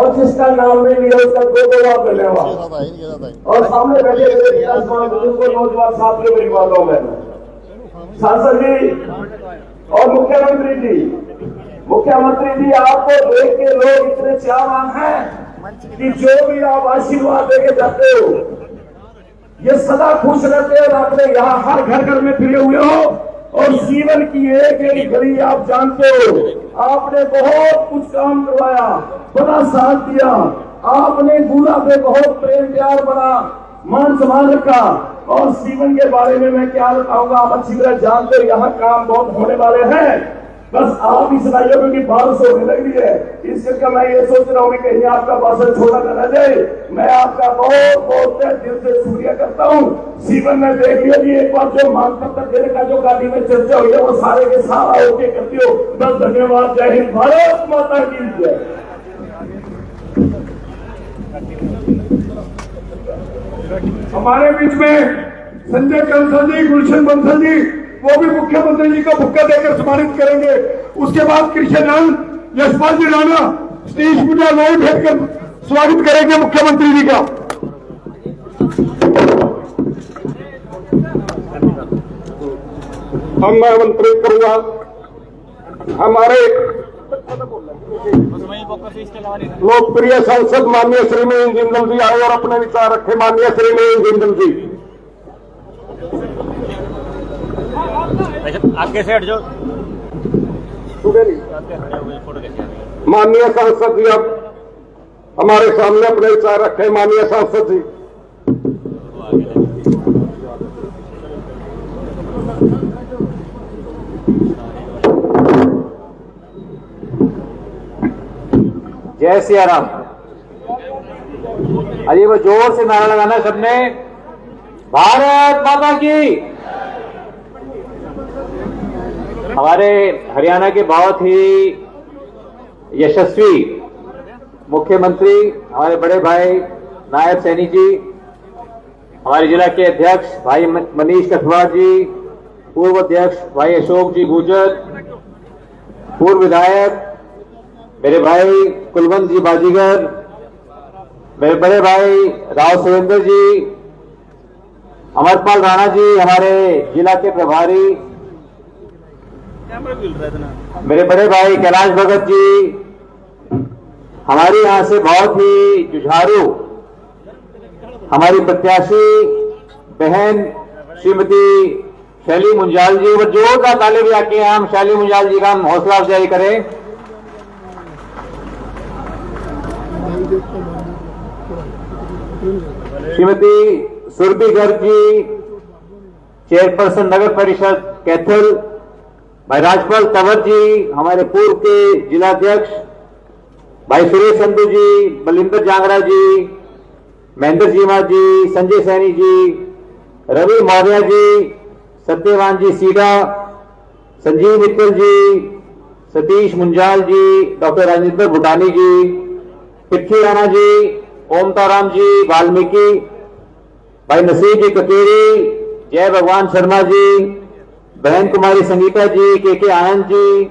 और जिसका नाम नहीं लिया उसका दो बार धन्यवाद। और सामने बैठे बुजुर्ग नौजवान साथियों, मेरी बातों में सांसद जी और मुख्यमंत्री जी आपको देख के लोग इतने चाहवान हैं कि जो भी आप आशीर्वाद देके जाते हो ये सदा खुश रहते हो। आपने यहाँ हर घर में फिरे हुए हो और जीवन की एक एक गली आप जानते हो। आपने बहुत कुछ काम करवाया, बड़ा साथ दिया। आपने गुना पे बहुत प्रेम प्यार, बड़ा मान सम्मान रखा। और जीवन के बारे में मैं क्या बताऊंगा, आप अच्छी तरह जानते हो। यहाँ काम बहुत होने वाले हैं, बस आप ही सुनाइए क्योंकि बारिश होने लग रही है। इस चीज का मैं ये सोच रहा हूँ कि कहीं आपका भाषण छोटा न रह जाए। मैं आपका बहुत बहुत दिल से शुक्रिया करता हूँ। जीवन में देख लिया जी, एक बार जो मांग पत्र देने का जो गाड़ी में चर्चा हुई है वो सारे के सारा होके करती हो। बस धन्यवाद। जय हिंद, भारत माता की जय। हमारे बीच में संजय कंसल जी, गुलशन बंसल जी, वो भी मुख्यमंत्री जी को बुक्का देकर सम्मानित करेंगे। उसके बाद कृष्णनंद यशपाल जी राणा स्टेज पूजा लाइव भेजकर स्वागत करेंगे मुख्यमंत्री जी का। हम मैं आमंत्रित करूंगा हमारे लोकप्रिय सांसद माननीय श्री महेंद्र जिंदल जी आए और अपने विचार रखे। माननीय श्री महेंद्र जिंदल जी आगे से हट जाओ। माननीय सांसद जी अब हमारे सामने अपने विचार रखे। माननीय सांसद जी जय सिया राम। अरे वो जोर से नारा लगाना सबने, भारत माता की। हमारे हरियाणा के बहुत ही यशस्वी मुख्यमंत्री हमारे बड़े भाई नायब सैनी जी, हमारे जिला के अध्यक्ष भाई मनीष कठवाड़ जी, पूर्व अध्यक्ष भाई अशोक जी गुर्जर, पूर्व विधायक मेरे भाई कुलवंत जी बाजीगर, मेरे बड़े भाई राव सुरेंद्र जी, अमरपाल राणा जी हमारे जिला के प्रभारी, मेरे बड़े भाई कैलाश भगत जी, हमारी यहां से बहुत ही जुझारू हमारी प्रत्याशी बहन श्रीमती शैली मुंजाल जी। वो जोरदार ताली भी आके हम शैली मुंजाल जी का हम हौसला अफजाई करें। श्रीमती सुरभि गर्ग जी, चेयरपर्सन नगर परिषद कैथल, भाई राजपाल तंवर जी हमारे पूर्व के जिलाध्यक्ष, भाई सुरेश संधू जी, बलिंदर जांगड़ा जी, महेंद्र जीमा जी, संजय सैनी जी, रवि मौर्य जी, सत्यवान जी सीडा, संजीव मित्तल जी, सतीश मुंजाल जी, डॉक्टर राजेंद्र भूटानी जी, पृथ्वी राणा जी, ओमताराम जी वाल्मीकि, भाई नसीब जी ककेरी, जय भगवान शर्मा जी, बहन कुमारी संगीता जी, के आनंद जी,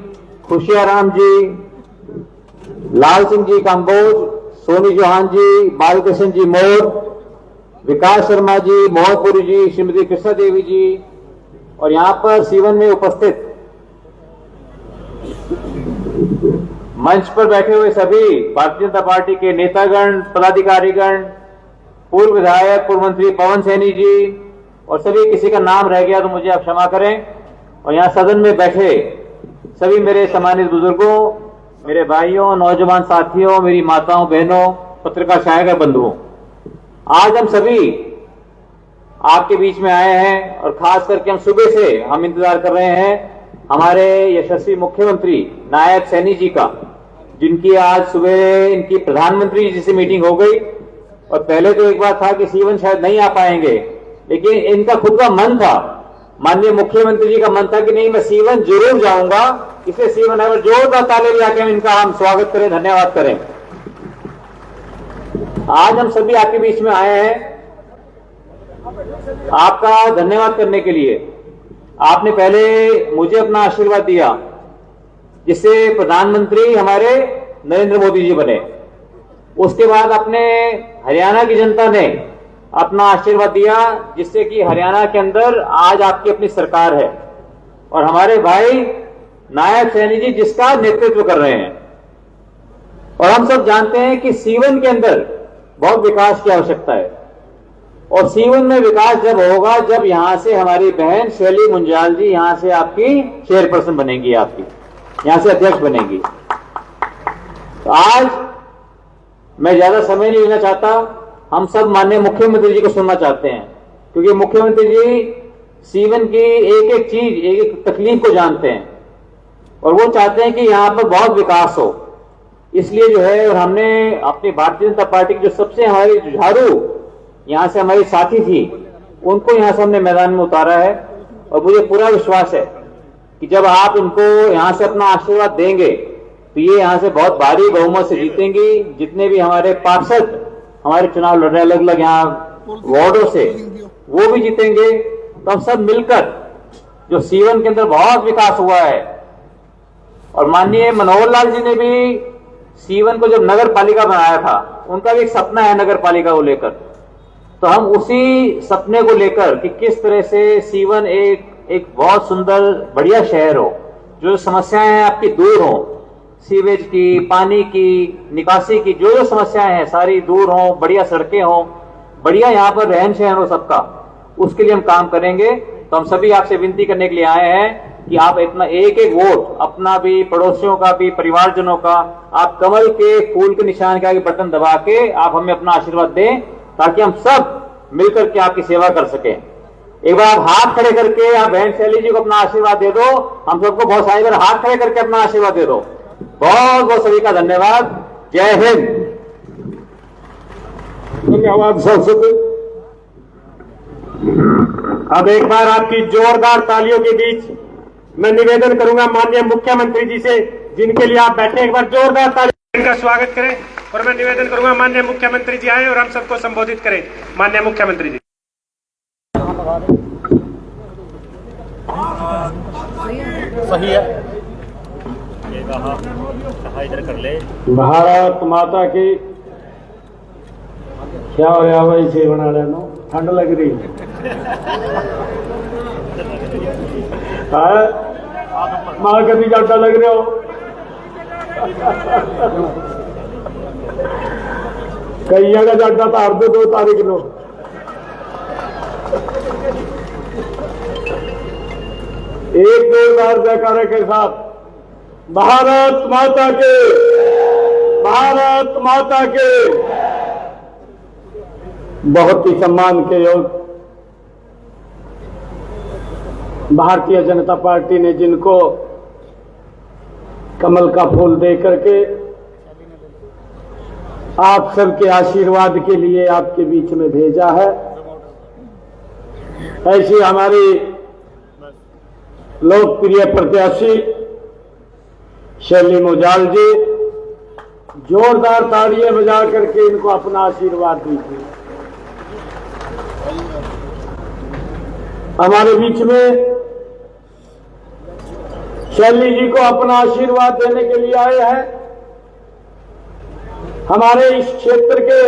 खुशियाराम जी, लाल सिंह जी काम्बोज, सोनी चौहान जी, बालकृष्ण जी मोर, विकास शर्मा जी, मोहनपुरी जी, श्रीमती कृष्णा देवी जी और यहां पर सीवन में उपस्थित मंच पर बैठे हुए सभी भारतीय जनता पार्टी के नेतागण, पदाधिकारीगण, पूर्व विधायक, पूर्व मंत्री पवन सैनी जी और सभी, किसी का नाम रह गया तो मुझे आप क्षमा करें। और यहाँ सदन में बैठे सभी मेरे सम्मानित बुजुर्गों, मेरे भाइयों, नौजवान साथियों, मेरी माताओं, बहनों, पत्रकार छायाकर बंधुओं, आज हम सभी आपके बीच में आए हैं और खास करके हम सुबह से हम इंतजार कर रहे हैं हमारे यशस्वी मुख्यमंत्री नायब सैनी जी का, जिनकी आज सुबह इनकी प्रधानमंत्री जी से मीटिंग हो गई। और पहले तो एक बात था कि सीवन शायद नहीं आ पाएंगे, लेकिन इनका खुद का मन था, माननीय मुख्यमंत्री जी का मन था कि नहीं मैं सीवन जरूर जाऊंगा। इसलिए सीवन है, जोरदार ताली लगा के इनका हम स्वागत करें, धन्यवाद करें। आज हम सभी आपके बीच में आए हैं आपका धन्यवाद करने के लिए। आपने पहले मुझे अपना आशीर्वाद दिया, जिससे प्रधानमंत्री हमारे नरेंद्र मोदी जी बने। उसके बाद अपने हरियाणा की जनता ने अपना आशीर्वाद दिया, जिससे कि हरियाणा के अंदर आज आपकी अपनी सरकार है और हमारे भाई नायब सैनी जी जिसका नेतृत्व कर रहे हैं। और हम सब जानते हैं कि सीवन के अंदर बहुत विकास की आवश्यकता है और सीवन में विकास जब होगा जब यहां से हमारी बहन शैली मुंजाल जी यहां से आपकी चेयरपर्सन बनेगी, आपकी यहां से अध्यक्ष बनेगी। तो आज मैं ज्यादा समय नहीं लेना चाहता, हम सब माननीय मुख्यमंत्री जी को सुनना चाहते हैं, क्योंकि मुख्यमंत्री जी सीवन की एक एक चीज, एक एक तकलीफ को जानते हैं और वो चाहते हैं कि यहां पर बहुत विकास हो। इसलिए जो है, और हमने अपनी भारतीय जनता पार्टी की जो सबसे हमारी जुझारू यहां से हमारी साथी थी, उनको यहां से हमने मैदान में उतारा है और मुझे पूरा विश्वास है कि जब आप इनको यहां से अपना आशीर्वाद देंगे तो ये यहां से बहुत भारी बहुमत से जीतेंगी। जितने भी हमारे पार्षद हमारे चुनाव लड़ रहे अलग अलग यहाँ वार्डों से, वो भी जीतेंगे। तो हम सब मिलकर, जो सीवन के अंदर बहुत विकास हुआ है और माननीय मनोहर लाल जी ने भी सीवन को जब नगर पालिका बनाया था, उनका भी एक सपना है नगर पालिका को लेकर। तो हम उसी सपने को लेकर कि किस तरह से सीवन एक बहुत सुंदर बढ़िया शहर हो, जो समस्याएं हैं आपकी दूर हो, सीवेज की, पानी की, निकासी की जो समस्याएं हैं सारी दूर हो, बढ़िया सड़कें हो, बढ़िया यहाँ पर रहन सहन हो सबका, उसके लिए हम काम करेंगे। तो हम सभी आपसे विनती करने के लिए आए हैं कि आप इतना एक एक वोट अपना भी, पड़ोसियों का भी, परिवारजनों का, आप कमल के फूल के निशान के आगे बटन दबा के आप हमें अपना आशीर्वाद दें, ताकि हम सब मिलकर के आपकी सेवा कर सकें। एक बार आप हाथ खड़े करके आप बहन शैली जी को अपना आशीर्वाद दे दो, हम सबको बहुत सारी बार हाथ खड़े करके अपना आशीर्वाद दे दो। बहुत बहुत सभी का धन्यवाद। जय हिंद। धन्यवाद सांसद। अब एक बार आपकी जोरदार तालियों के बीच मैं निवेदन करूंगा माननीय मुख्यमंत्री जी से, जिनके लिए आप बैठे, एक बार जोरदार तालियों इनका स्वागत करें। और मैं निवेदन करूंगा माननीय मुख्यमंत्री जी आए और हम सबको संबोधित करें। माननीय मुख्यमंत्री जी। सही है, इधर कर ले। भारत माता की क्या हो रहा भाई, से बना लेना, ठंड लग रही है। मां कभी जाटा लग रहे हो कई जगह जाटा तार दो 2 तारीख नो। एक जोरदार जयकारे के साथ भारत माता के, भारत माता के। बहुत ही सम्मान के योग भारतीय जनता पार्टी ने जिनको कमल का फूल दे करके आप सबके आशीर्वाद के लिए आपके बीच में भेजा है, ऐसी हमारी लोकप्रिय प्रत्याशी शैली मुंजाल जी, जोरदार तालियां बजा करके इनको अपना आशीर्वाद दीजिए। हमारे बीच में शैली जी को अपना आशीर्वाद देने के लिए आए हैं हमारे इस क्षेत्र के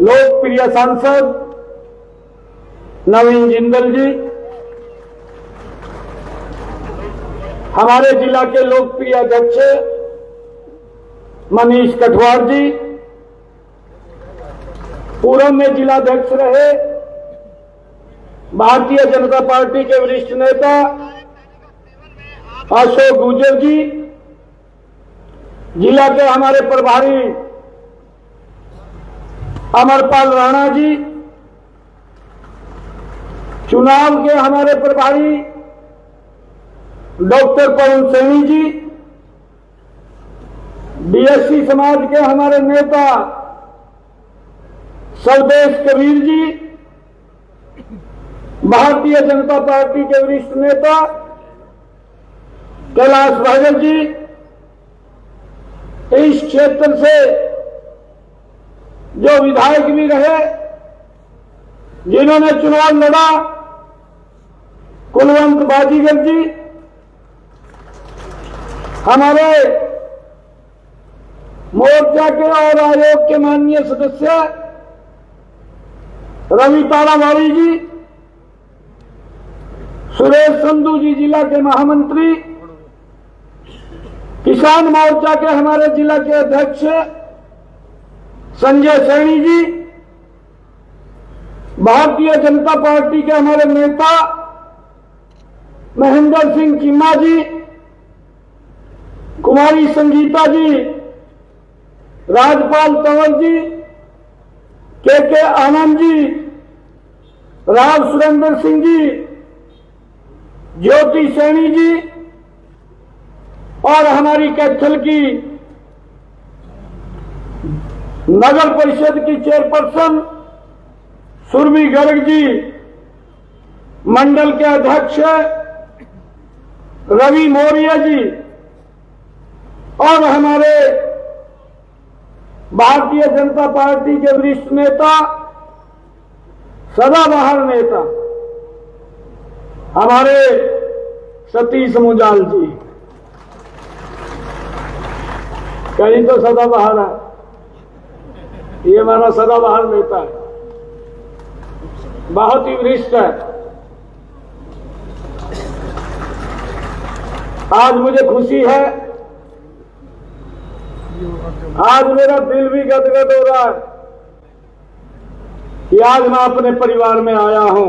लोकप्रिय सांसद नवीन जिंदल जी, हमारे जिला के लोकप्रिय अध्यक्ष मनीष कठवार जी, पूर्व में जिलाध्यक्ष रहे भारतीय जनता पार्टी के वरिष्ठ नेता अशोक गुर्जर जी, जिला के हमारे प्रभारी अमरपाल राणा जी, चुनाव के हमारे प्रभारी डॉक्टर पवन सैनी जी, बीएससी समाज के हमारे नेता स्वदेश कबीर जी, भारतीय जनता पार्टी के वरिष्ठ नेता कैलाश भागल जी, इस क्षेत्र से जो विधायक भी रहे, जिन्होंने चुनाव लड़ा, कुलवंत बाजीगर जी, हमारे मोर्चा के और आयोग के माननीय सदस्य रवि तारावाड़ी जी, सुरेश संधू जी जिला के महामंत्री, किसान मोर्चा के हमारे जिला के अध्यक्ष संजय सैनी जी, भारतीय जनता पार्टी के हमारे नेता महेंद्र सिंह चीमा जी, कुमारी संगीता जी, राजपाल तंवर जी, के आनंद जी, राव सुरेंद्र सिंह जी, ज्योति सैनी जी और हमारी कैथल की नगर परिषद की चेयरपर्सन सुरभि गर्ग जी, मंडल के अध्यक्ष रवि मौर्य जी और हमारे भारतीय जनता पार्टी के वरिष्ठ नेता, सदाबहार नेता हमारे सतीश मुजाल जी, कहीं तो सदाबहार है, ये हमारा सदाबहार नेता है, बहुत ही वरिष्ठ है। आज मुझे खुशी है, आज मेरा दिल भी गदगद हो रहा है कि आज मैं अपने परिवार में आया हूं।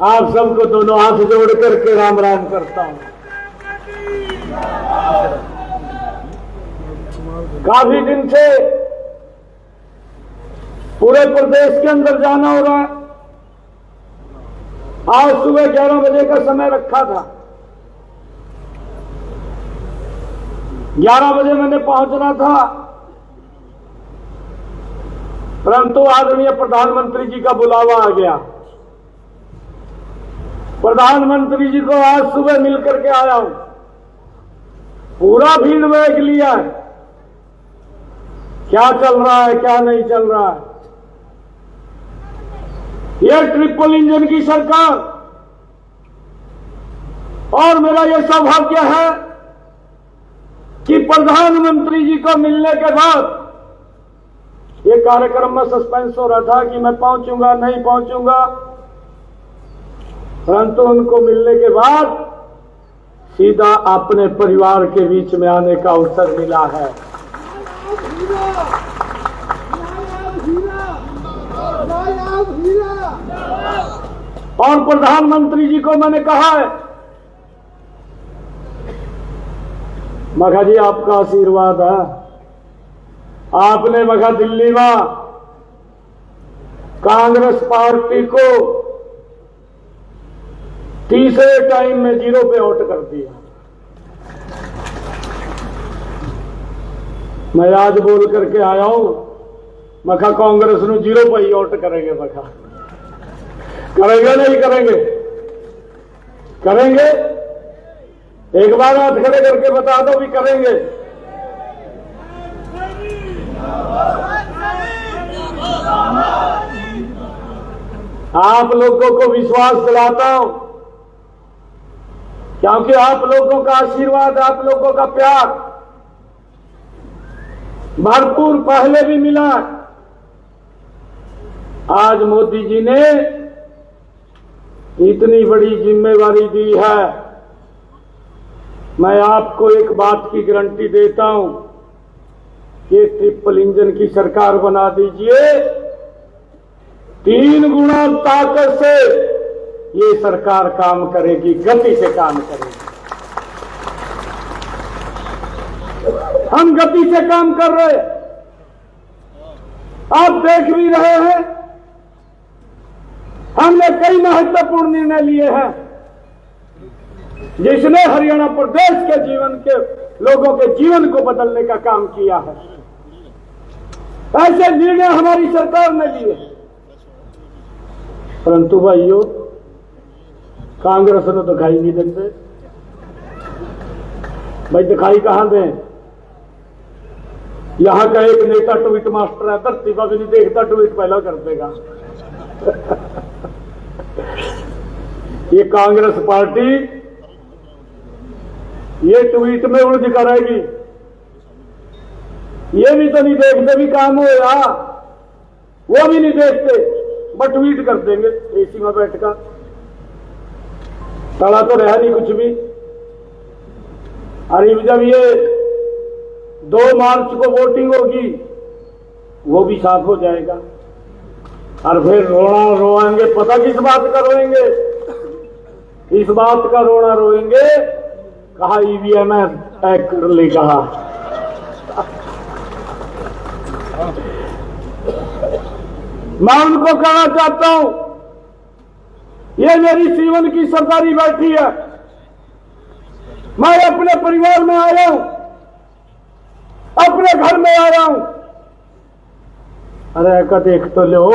आप सबको दोनों हाथ जोड़ करके राम राम करता हूं। काफी दिन से पूरे प्रदेश के अंदर जाना हो रहा है। आज सुबह 11 बजे का समय रखा था, 11 बजे मैंने पहुंचना था, परंतु आदरणीय प्रधानमंत्री जी का बुलावा आ गया। प्रधानमंत्री जी को आज सुबह मिलकर के आया हूं, पूरा भीड़ वेग लिया है, क्या चल रहा है क्या नहीं चल रहा है। यह ट्रिपल इंजन की सरकार, और मेरा यह सौभाग्य है कि प्रधानमंत्री जी को मिलने के बाद ये कार्यक्रम में सस्पेंस हो रहा था कि मैं पहुंचूंगा नहीं पहुंचूंगा, परंतु उनको मिलने के बाद सीधा अपने परिवार के बीच में आने का अवसर मिला है। और प्रधानमंत्री जी को मैंने कहा है, मखा जी आपका आशीर्वाद है, आपने मखा दिल्ली में कांग्रेस पार्टी को तीसरे टाइम में 0 पे आउट कर दिया। मैं आज बोल करके आया हूं, मखा कांग्रेस नु 0 पे ही आउट करेंगे। मखा करेंगे नहीं करेंगे? करेंगे। एक बार हाथ खड़े करके बता दो भी करेंगे। आप लोगों को विश्वास दिलाता हूं, क्योंकि आप लोगों का आशीर्वाद, आप लोगों का प्यार भरपूर पहले भी मिला। आज मोदी जी ने इतनी बड़ी जिम्मेवारी दी है। मैं आपको एक बात की गारंटी देता हूं, ये ट्रिपल इंजन की सरकार बना दीजिए, 3 गुना ताकत से ये सरकार काम करेगी, गति से काम करेगी। हम गति से काम कर रहे हैं, आप देख भी रहे हैं। हमने कई महत्वपूर्ण निर्णय लिए हैं जिसने हरियाणा प्रदेश के जीवन के लोगों के जीवन को बदलने का काम किया है। ऐसे निर्णय हमारी सरकार ने लिए, परंतु भाइयों कांग्रेस ने दिखाई नहीं देते। भाई दिखाई कहां दें? यहां का एक नेता ट्वीट मास्टर है, धरती का भी नहीं देखता, ट्वीट पहला कर देगा। ये कांग्रेस पार्टी ये ट्वीट में उलझ करेगी। ये भी तो नहीं देखते भी काम हो रहा, वो भी नहीं देखते, बट ट्वीट कर देंगे एसी में बैठ कर। तला तो रहा नहीं कुछ भी। अरे जब ये 2 मार्च को वोटिंग होगी वो भी साफ हो जाएगा, और फिर रोना रोएंगे, पता किस बात का रोएंगे? इस बात का रोना रोएंगे, कहा ईवीएम हैक कर ले, कहा मैं उनको कहना चाहता हूं, ये मेरी सीवन की सरदारी बैठी है, मैं अपने परिवार में आया हूं, अपने घर में आया हूं। अरे का देख तो लो,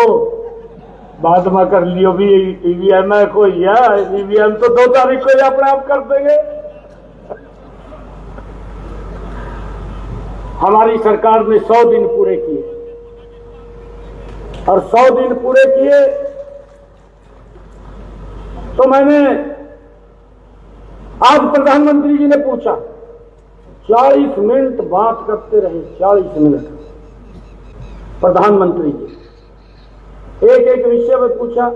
बाद में कर लियो भी ईवीएम है कोई है, ईवीएम तो 2 तारीख को ही अपने आप कर देंगे। हमारी सरकार ने 100 दिन पूरे किए, और 100 दिन पूरे किए तो मैंने आज प्रधानमंत्री जी ने पूछा, 40 मिनट बात करते रहे, 40 मिनट प्रधानमंत्री जी एक एक विषय में पूछा।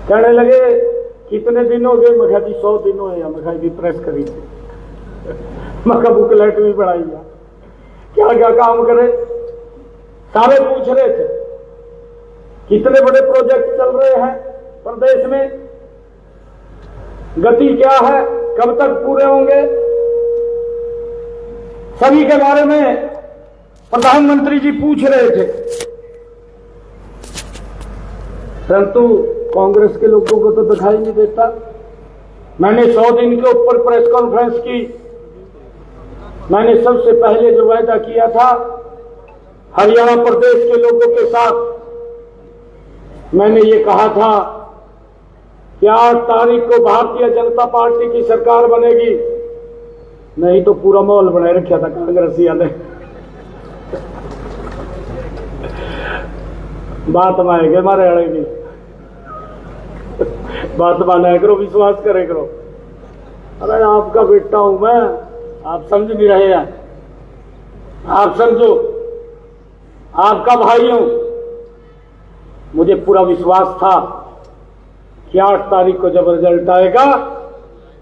कहने लगे कितने दिन हो गए? मैं कहा जी 100 दिन हो गया। मैं कहा जी प्रेस करी थी, मैं कहा बुकलेट भी बढ़ाई, क्या क्या काम करे, सारे पूछ रहे थे। कितने बड़े प्रोजेक्ट चल रहे हैं प्रदेश में, गति क्या है, कब तक पूरे होंगे, सभी के बारे में प्रधानमंत्री जी पूछ रहे थे। परंतु कांग्रेस के लोगों को तो दिखाई नहीं देता। मैंने 100 दिन के ऊपर प्रेस कॉन्फ्रेंस की। मैंने सबसे पहले जो वायदा किया था हरियाणा प्रदेश के लोगों के साथ, मैंने ये कहा था कि 8 तारीख को भारतीय जनता पार्टी की सरकार बनेगी। नहीं तो पूरा माहौल बनाए रखा था कांग्रेसिया ने। बात माएंगे मारे अड़े की बात माना करो, विश्वास करे करो। अरे आपका बेटा हूं मैं, आप समझ नहीं रहे हैं, आप समझो, आपका भाई हूं। मुझे पूरा विश्वास था कि 8 तारीख को जब रिजल्ट आएगा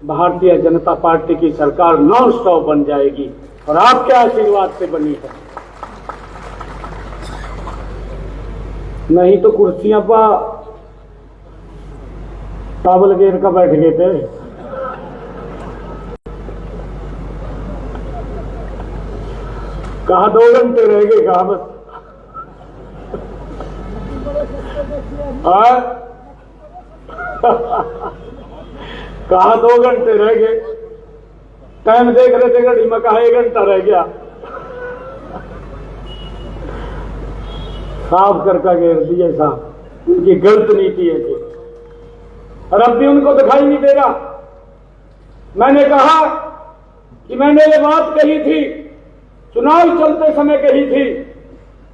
भारतीय जनता पार्टी की सरकार नॉन स्टॉप बन जाएगी, और आपके आशीर्वाद से बनी है। नहीं तो कुर्सियां पर टावल घेर का बैठ गए थे। कहा 2 घंटे रह गए, कहा बस कहा 2 घंटे रह गए। टाइम देख रहे थे घड़ी में, कहा 1 घंटा रह गया। साफ करका घेर दिए साहब, उनकी गलत नीति है थी, और अब भी उनको दिखाई नहीं दे रहा। मैंने कहा कि मैंने ये बात कही थी, चुनाव चलते समय कही थी,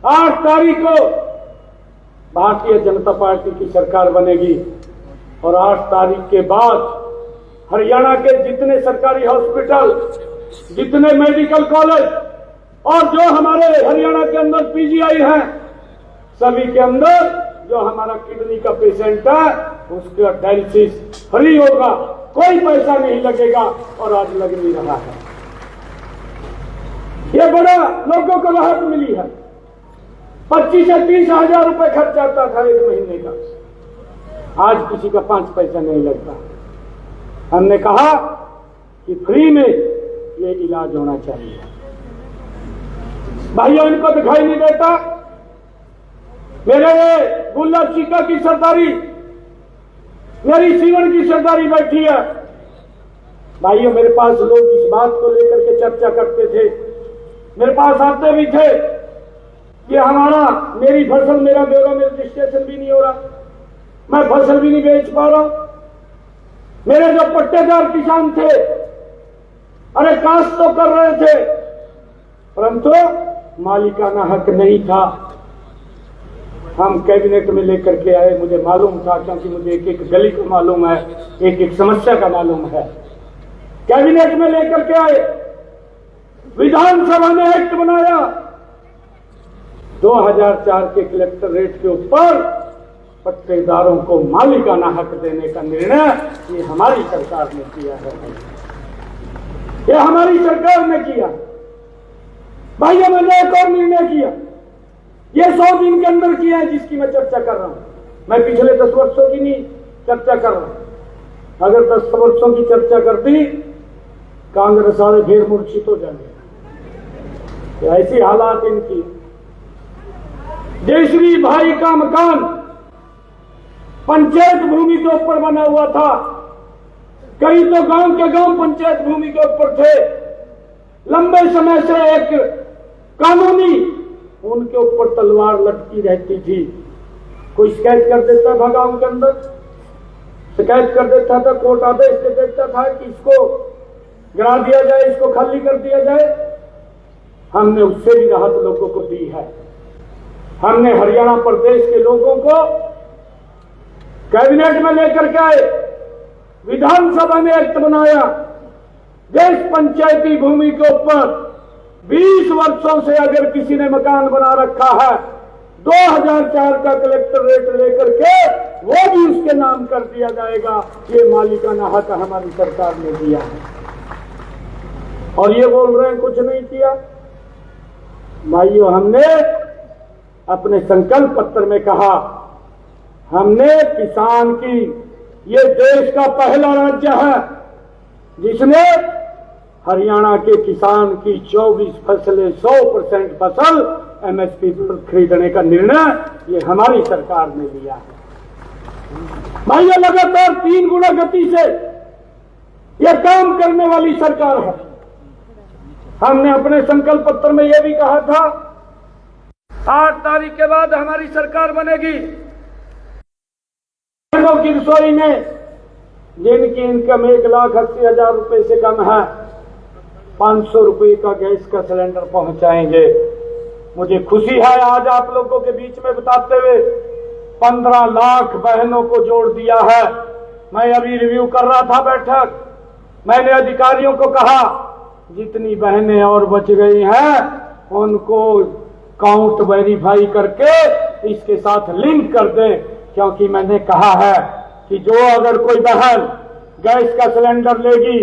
8 तारीख को भारतीय जनता पार्टी की सरकार बनेगी, और 8 तारीख के बाद हरियाणा के जितने सरकारी हॉस्पिटल, जितने मेडिकल कॉलेज, और जो हमारे हरियाणा के अंदर पीजीआई हैं, सभी के अंदर जो हमारा किडनी का पेशेंट है उसका डायलिसिस फ्री होगा, कोई पैसा नहीं लगेगा, और आज लग नहीं रहा है। ये बड़ा लोगों को राहत मिली है। 25 से 30 हजार रुपए खर्च आता था 1 महीने का, आज किसी का 5 पैसा नहीं लगता। हमने कहा कि फ्री में ये इलाज होना चाहिए। भाइयों, इनको दिखाई नहीं देता। मेरे गुल्लर चीका की सरदारी, मेरी सीवन की सरदारी बैठी है। भाइयों, मेरे पास लोग इस बात को लेकर के चर्चा करते थे, मेरे पास आते भी थे कि मेरी फसल, मेरा ब्यूरो में रजिस्ट्रेशन भी नहीं हो रहा, मैं फसल भी नहीं बेच पा रहा हूं। मेरे जो पट्टेदार किसान थे, अरे काश्त तो कर रहे थे, परंतु मालिकाना हक नहीं था। हम कैबिनेट में लेकर के आए, मुझे मालूम था, क्योंकि मुझे एक एक गली का मालूम है, एक एक समस्या का मालूम है। कैबिनेट में लेकर के आए, विधानसभा ने एक्ट बनाया 2004 के कलेक्टरेट के ऊपर पट्टेदारों को मालिकाना हक देने का निर्णय ये हमारी सरकार ने किया है। ये हमारी सरकार ने किया। भाइयों, मैंने एक और निर्णय किया, ये 100 दिन के अंदर किया है जिसकी मैं चर्चा कर रहा हूं। मैं पिछले 10 वर्षों की नहीं चर्चा कर रहा हूं। अगर 10 वर्षों की चर्चा करती कांग्रेस वाले फिर मूर्छित हो जाएंगे। तो ऐसी हालात इनकी। जयश्री भाई का मकान पंचायत भूमि के ऊपर बना हुआ था। कई तो गांव के गांव पंचायत भूमि के ऊपर थे। लंबे समय से एक कानूनी उनके ऊपर तलवार लटकी रहती थी। कोई शिकायत कर देता था, गांव के अंदर शिकायत कर देता था, कोर्ट आदेश दे देता था कि इसको गिरा दिया जाए, इसको खाली कर दिया जाए। हमने उससे भी राहत लोगों को दी है। हमने हरियाणा प्रदेश के लोगों को कैबिनेट में लेकर के आए, विधानसभा में एक्ट बनाया। जिस पंचायती भूमि के ऊपर 20 वर्षों से अगर किसी ने मकान बना रखा है, 2004 का कलेक्टरेट लेकर के वो भी उसके नाम कर दिया जाएगा। ये मालिकाना हक हमारी सरकार ने दिया है। और ये बोल रहे हैं कुछ नहीं किया। भाइयों, हमने अपने संकल्प पत्र में कहा, हमने किसान की, ये देश का पहला राज्य है जिसने हरियाणा के किसान की 24 फसलें 100% फसल एमएसपी पर खरीदने का निर्णय ये हमारी सरकार ने लिया है। भाइयों, लगातार 3 गुना गति से ये काम करने वाली सरकार है। हमने अपने संकल्प पत्र में यह भी कहा था 8 तारीख के बाद हमारी सरकार बनेगी। की रसोई में जिनकी इनकम 1,80,000 रुपए से कम है 500 रुपए का गैस का सिलेंडर पहुंचाएंगे। मुझे खुशी है आज आप लोगों के बीच में बताते हुए 15 लाख बहनों को जोड़ दिया है। मैं अभी रिव्यू कर रहा था बैठक, मैंने अधिकारियों को कहा जितनी बहनें और बच गई हैं उनको काउंट वेरीफाई करके इसके साथ लिंक कर दें, क्योंकि मैंने कहा है कि जो अगर कोई बहन गैस का सिलेंडर लेगी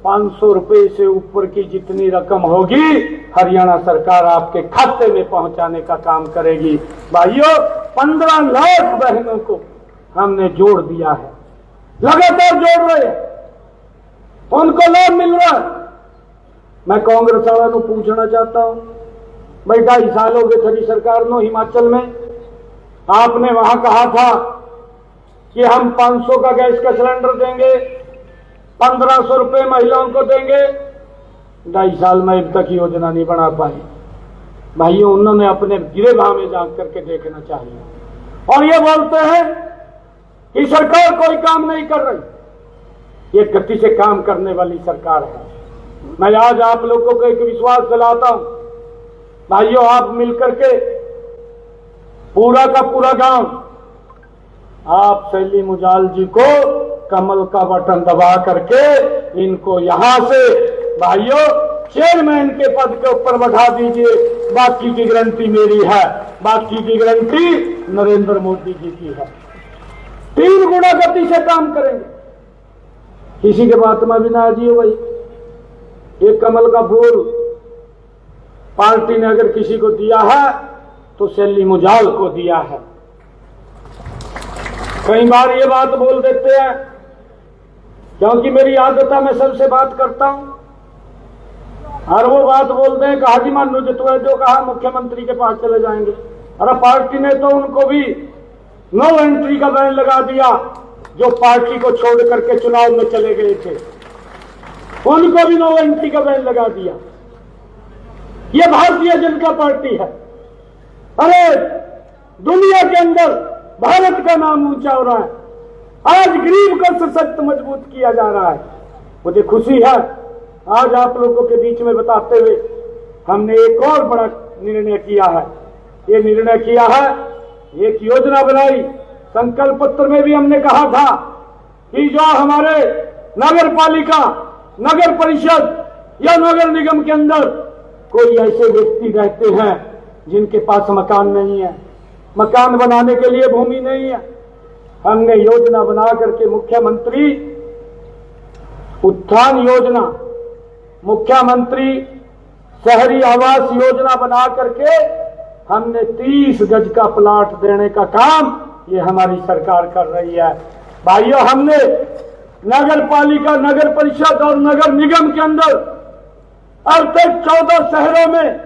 500 रुपए से ऊपर की जितनी रकम होगी हरियाणा सरकार आपके खाते में पहुंचाने का काम करेगी। भाइयों, 15 लाख बहनों को हमने जोड़ दिया है, लगातार जोड़ रहे हैं, उनको लाभ मिल रहा है। मैं कांग्रेस वालों को पूछना चाहता हूं, भाई 2.5 साल हो गए थी सरकार नो हिमाचल में, आपने वहां कहा था कि हम 500 का गैस का सिलेंडर देंगे, 1500 रुपए महिलाओं को देंगे। 2.5 साल में अब तक योजना नहीं बना पाई। भाइयों, उन्होंने अपने गिरे भाव में जांच करके देखना चाहिए। और ये बोलते हैं कि सरकार कोई काम नहीं कर रही। ये गति से काम करने वाली सरकार है। मैं आज आप लोगों को एक विश्वास दिलाता हूं, भाइयों, आप मिलकर के पूरा का पूरा गांव आप शैली मुजाल जी को कमल का बटन दबा करके इनको यहां से भाइयों चेयरमैन के पद के ऊपर बढ़ा दीजिए। बाकी की गारंटी मेरी है, बाकी की गारंटी नरेंद्र मोदी जी की है। 3 गुना गति से काम करेंगे। किसी के बात में भी ना आजिए भाई। एक कमल का फूल पार्टी ने अगर किसी को दिया है तो शैली मुजाल को दिया है। कई बार ये बात बोल देते हैं, क्योंकि मेरी आदत है मैं सबसे बात करता हूं, और वो बात बोलते हैं कि हाजी मान लो जो जो कहा मुख्यमंत्री के पास चले जाएंगे। अरे पार्टी ने तो उनको भी नो एंट्री का बैन लगा दिया, जो पार्टी को छोड़ करके चुनाव में चले गए थे, उनको भी नो एंट्री का बैन लगा दिया। ये भारतीय जनता पार्टी है। अरे दुनिया के अंदर भारत का नाम ऊंचा हो रहा है। आज गरीब को सशक्त मजबूत किया जा रहा है। मुझे खुशी है आज आप लोगों के बीच में बताते हुए हमने एक और बड़ा निर्णय किया है। ये निर्णय किया है, एक योजना बनाई, संकल्प पत्र में भी हमने कहा था कि जो हमारे नगर पालिका, नगर परिषद या नगर निगम के अंदर कोई ऐसे व्यक्ति रहते हैं जिनके पास मकान नहीं है, मकान बनाने के लिए भूमि नहीं है। हमने योजना बना करके मुख्यमंत्री उत्थान योजना, मुख्यमंत्री शहरी आवास योजना बना करके हमने 30 गज का प्लाट देने का काम ये हमारी सरकार कर रही है। भाइयों, हमने नगर पालिका, नगर परिषद और नगर निगम के अंदर अब तक 14 शहरों में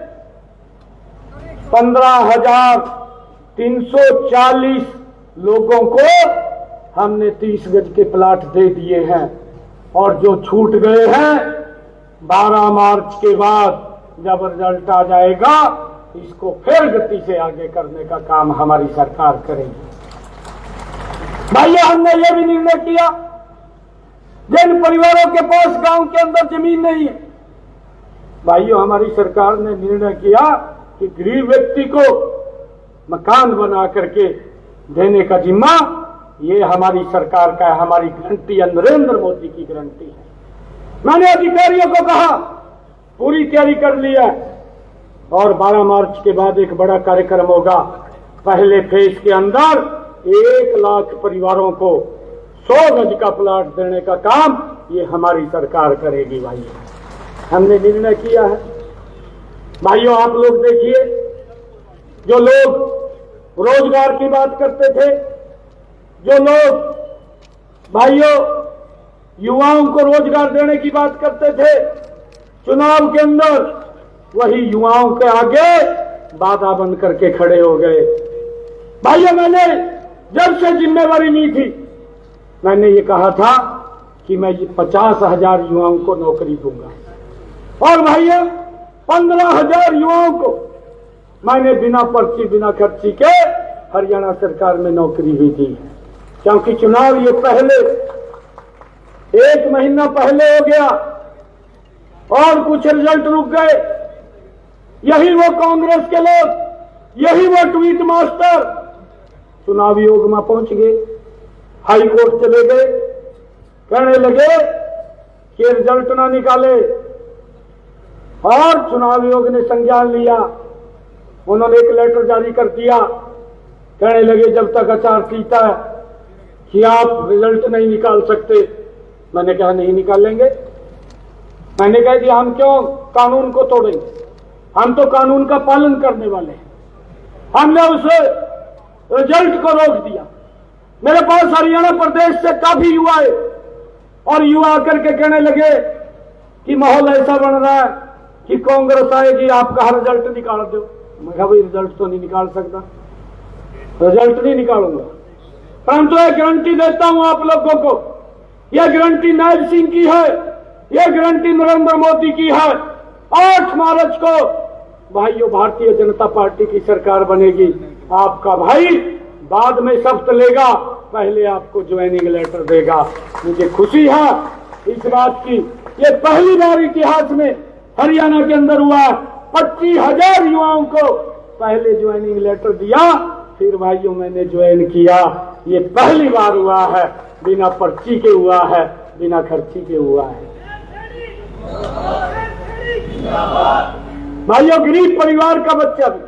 15,340 लोगों को हमने 30 गज के प्लाट दे दिए हैं। और जो छूट गए हैं 12 मार्च के बाद जब रिजल्ट आ जाएगा, इसको फिर गति से आगे करने का काम हमारी सरकार करेगी। भाइयों, हमने ये भी निर्णय किया, जिन परिवारों के पास गांव के अंदर जमीन नहीं है, भाइयों हमारी सरकार ने निर्णय किया कि गरीब व्यक्ति को मकान बना करके देने का जिम्मा ये हमारी सरकार का है, हमारी गारंटी है, नरेंद्र मोदी की गारंटी है। मैंने अधिकारियों को कहा पूरी तैयारी कर ली है और 12 मार्च के बाद एक बड़ा कार्यक्रम होगा। पहले फेज के अंदर 1 लाख परिवारों को 100 गज का प्लाट देने का काम ये हमारी सरकार करेगी। भाइयों, हमने निर्णय किया है। भाइयों, आप लोग देखिए, जो लोग रोजगार की बात करते थे, जो लोग भाइयों युवाओं को रोजगार देने की बात करते थे, चुनाव के अंदर वही युवाओं के आगे बाधा बन करके खड़े हो गए। भाइयों, मैंने जब से जिम्मेवारी ली थी, मैंने ये कहा था कि मैं 50,000 युवाओं को नौकरी दूंगा। और भाइयों, 15,000 युवाओं को मैंने बिना पर्ची, बिना खर्ची के हरियाणा सरकार में नौकरी भी दी है। क्योंकि चुनाव ये पहले 1 महीना पहले हो गया और कुछ रिजल्ट रुक गए। यही वो कांग्रेस के लोग, यही वो ट्वीट मास्टर चुनाव योग में पहुंच गए, हाई कोर्ट चले गए, कहने लगे कि रिजल्ट ना निकाले। और चुनाव आयोग ने संज्ञान लिया, उन्होंने एक लेटर जारी कर दिया, कहने लगे जब तक आचार संहिता है कि आप रिजल्ट नहीं निकाल सकते। मैंने कहा नहीं निकालेंगे। मैंने कहा कि हम क्यों कानून को तोड़ेंगे, हम तो कानून का पालन करने वाले हैं। हमने उसे रिजल्ट को रोक दिया। मेरे पास हरियाणा प्रदेश से काफी युवा है और युवा आकर के कहने लगे कि माहौल ऐसा बन रहा है कि कांग्रेस आएगी, आपका रिजल्ट निकाल दो। मैं कहा भाई रिजल्ट तो नहीं निकाल सकता, रिजल्ट नहीं निकालूंगा, परंतु एक गारंटी देता हूं आप लोगों को, यह गारंटी नायब सिंह की है, यह गारंटी नरेंद्र मोदी की है। 8 मार्च को भाइयों भारतीय जनता पार्टी की सरकार बनेगी। आपका भाई बाद में शपथ लेगा, पहले आपको ज्वाइनिंग लेटर देगा। मुझे खुशी है इस बात की, ये पहली बार इतिहास में हरियाणा के अंदर हुआ है। 25,000 युवाओं को पहले ज्वाइनिंग लेटर दिया, फिर भाइयों मैंने ज्वाइन किया। ये पहली बार हुआ है, बिना पर्ची के हुआ है, बिना खर्ची के हुआ है। भाइयों, गरीब परिवार का बच्चा भी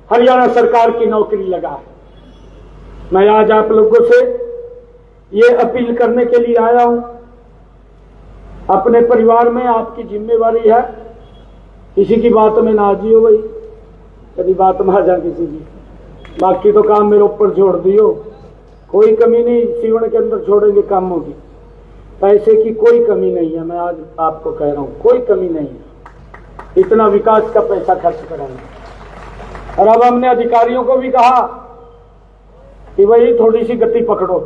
हरियाणा सरकार की नौकरी लगा है। मैं आज आप लोगों से ये अपील करने के लिए आया हूं, अपने परिवार में आपकी जिम्मेवारी है, किसी की बात में ना आजी हो भाई, कभी बात में आ जा किसी की। बाकी तो काम मेरे ऊपर छोड़ दियो, कोई कमी नहीं सीवन के अंदर छोड़ेंगे कामों की। पैसे की कोई कमी नहीं है, मैं आज आपको कह रहा हूं, कोई कमी नहीं है। इतना विकास का पैसा खर्च करेंगे। और अब हमने अधिकारियों को भी कहा कि भाई थोड़ी सी गति पकड़ो,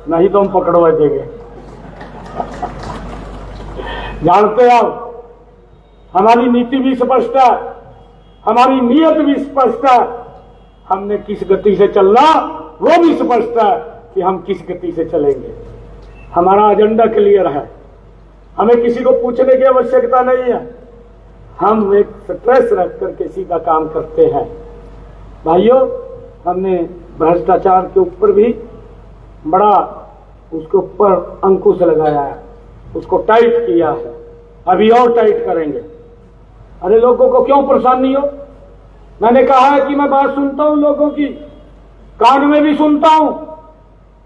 नहीं तो हम पकड़वा देंगे। जानते आप हमारी नीति भी स्पष्ट है, हमारी नीयत भी स्पष्ट है, हमने किस गति से चलना वो भी स्पष्ट है कि हम किस गति से चलेंगे। हमारा एजेंडा क्लियर है, हमें किसी को पूछने की आवश्यकता नहीं है, हम एक स्ट्रेस रख करके सीधा काम करते हैं। भाइयों, हमने भ्रष्टाचार के ऊपर भी बड़ा उसके ऊपर अंकुश लगाया है, उसको टाइट किया है, अभी और टाइट करेंगे। अरे लोगों को क्यों परेशानी हो? मैंने कहा है कि मैं बात सुनता हूं लोगों की, कान में भी सुनता हूं।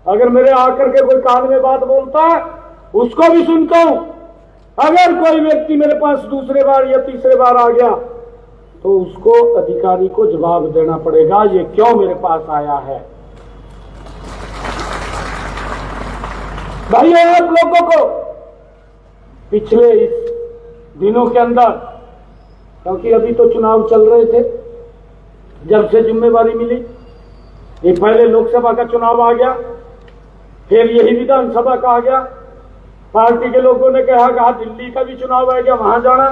अगर मेरे आकर के कोई कान में बात बोलता है उसको भी सुनता हूं। अगर कोई व्यक्ति मेरे पास दूसरे बार या तीसरे बार आ गया तो उसको अधिकारी को जवाब देना पड़ेगा, ये क्यों मेरे पास आया है। भाई आप लोगों को पिछले इस दिनों के अंदर, क्योंकि अभी तो चुनाव चल रहे थे, जब से जिम्मेवारी मिली, ये पहले लोकसभा का चुनाव आ गया, फिर यही विधानसभा का आ गया। पार्टी के लोगों ने कहा दिल्ली का भी चुनाव आ गया, वहां जाना,